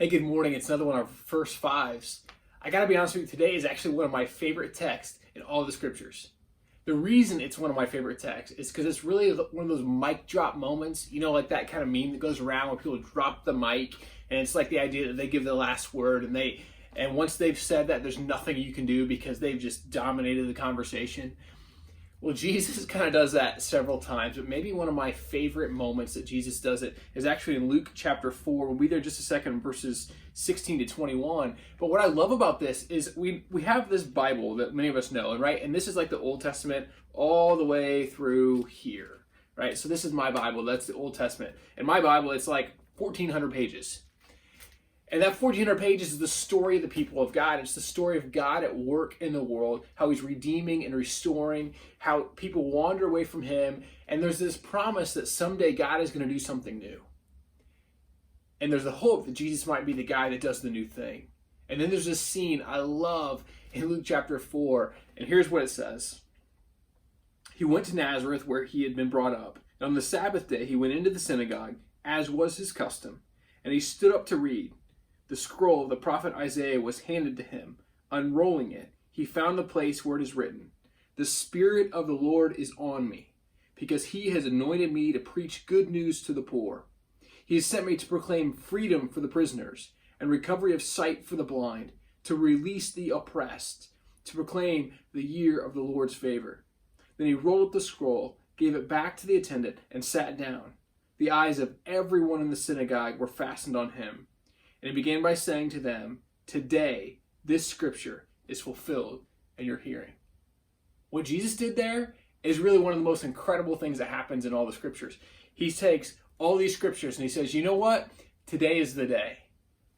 Hey, good morning. It's another one of our first fives. I gotta be honest with you, today is actually one of my favorite texts in all the scriptures. The reason it's one of my favorite texts is because it's really one of those mic drop moments, like that kind of meme that goes around where people drop the mic, and it's like the idea that they give the last word, and once they've said that, there's nothing you can do because they've just dominated the conversation. Well, Jesus kind of does that several times, but maybe one of my favorite moments that Jesus does it is actually in Luke chapter 4. We'll be there just a second, verses 16 to 21. But what I love about this is we have this Bible that many of us know, right? And this is like the Old Testament all the way through here, right? So this is my Bible. That's the Old Testament. And my Bible, it's like 1,400 pages. And that 1,400 pages is the story of the people of God. It's the story of God at work in the world, how he's redeeming and restoring, how people wander away from him. And there's this promise that someday God is going to do something new. And there's the hope that Jesus might be the guy that does the new thing. And then there's this scene I love in Luke chapter 4. And here's what it says. He went to Nazareth where he had been brought up. And on the Sabbath day, he went into the synagogue, as was his custom. And he stood up to read. The scroll of the prophet Isaiah was handed to him. Unrolling it, he found the place where it is written, "The Spirit of the Lord is on me, because he has anointed me to preach good news to the poor. He has sent me to proclaim freedom for the prisoners and recovery of sight for the blind, to release the oppressed, to proclaim the year of the Lord's favor." Then he rolled up the scroll, gave it back to the attendant, and sat down. The eyes of everyone in the synagogue were fastened on him. And he began by saying to them, "Today, this scripture is fulfilled in your hearing." What Jesus did there is really one of the most incredible things that happens in all the scriptures. He takes all these scriptures and he says, you know what? Today is the day.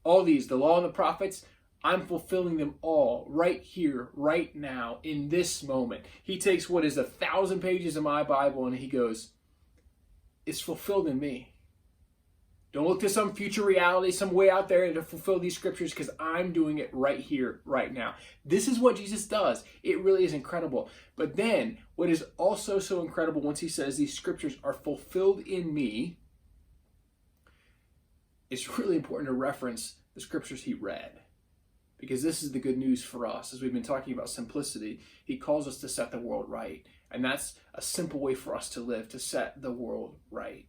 All these, the law and the prophets, I'm fulfilling them all right here, right now, in this moment. He takes what is 1,000 pages of my Bible and he goes, it's fulfilled in me. Don't look to some future reality, some way out there to fulfill these scriptures, because I'm doing it right here, right now. This is what Jesus does. It really is incredible. But then, what is also so incredible once he says these scriptures are fulfilled in me, it's really important to reference the scriptures he read. Because this is the good news for us. As we've been talking about simplicity, he calls us to set the world right. And that's a simple way for us to live, to set the world right.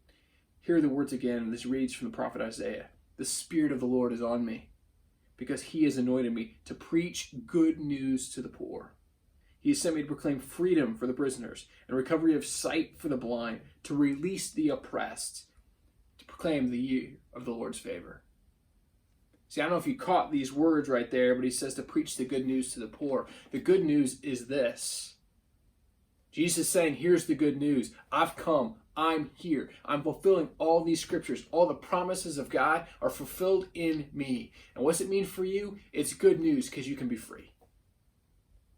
Here are the words again. This reads from the prophet Isaiah. "The Spirit of the Lord is on me, because he has anointed me to preach good news to the poor. He has sent me to proclaim freedom for the prisoners and recovery of sight for the blind, to release the oppressed, to proclaim the year of the Lord's favor." See, I don't know if you caught these words right there, but he says to preach the good news to the poor. The good news is this. Jesus is saying, here's the good news. I've come. I'm here. I'm fulfilling all these scriptures. All the promises of God are fulfilled in me. And what's it mean for you? It's good news because you can be free.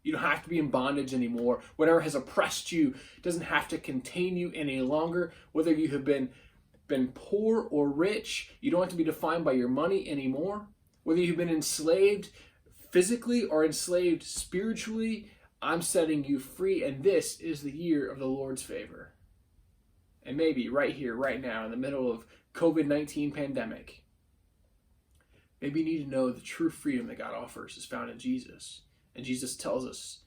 You don't have to be in bondage anymore. Whatever has oppressed you doesn't have to contain you any longer. Whether you have been poor or rich, you don't have to be defined by your money anymore. Whether you've been enslaved physically or enslaved spiritually, I'm setting you free, and this is the year of the Lord's favor. And maybe right here, right now, in the middle of COVID-19 pandemic, maybe you need to know the true freedom that God offers is found in Jesus. And Jesus tells us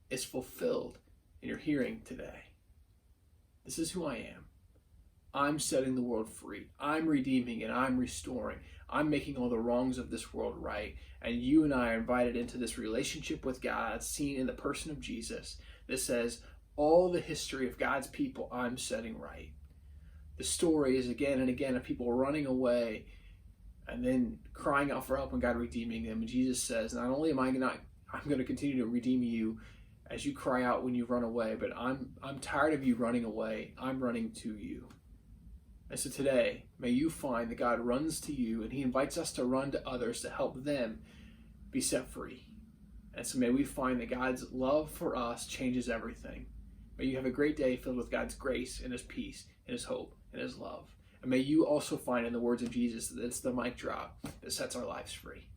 it's fulfilled in your hearing today. This is who I am. I'm setting the world free. I'm redeeming and I'm restoring. I'm making all the wrongs of this world right. And you and I are invited into this relationship with God, seen in the person of Jesus, that says, all the history of God's people I'm setting right. The story is again and again of people running away and then crying out for help and God redeeming them. And Jesus says, not only am I'm going to continue to redeem you as you cry out when you run away, but I'm tired of you running away. I'm running to you. And so today, may you find that God runs to you and he invites us to run to others to help them be set free. And so may we find that God's love for us changes everything. May you have a great day filled with God's grace and his peace and his hope and his love. And may you also find in the words of Jesus that it's the mic drop that sets our lives free.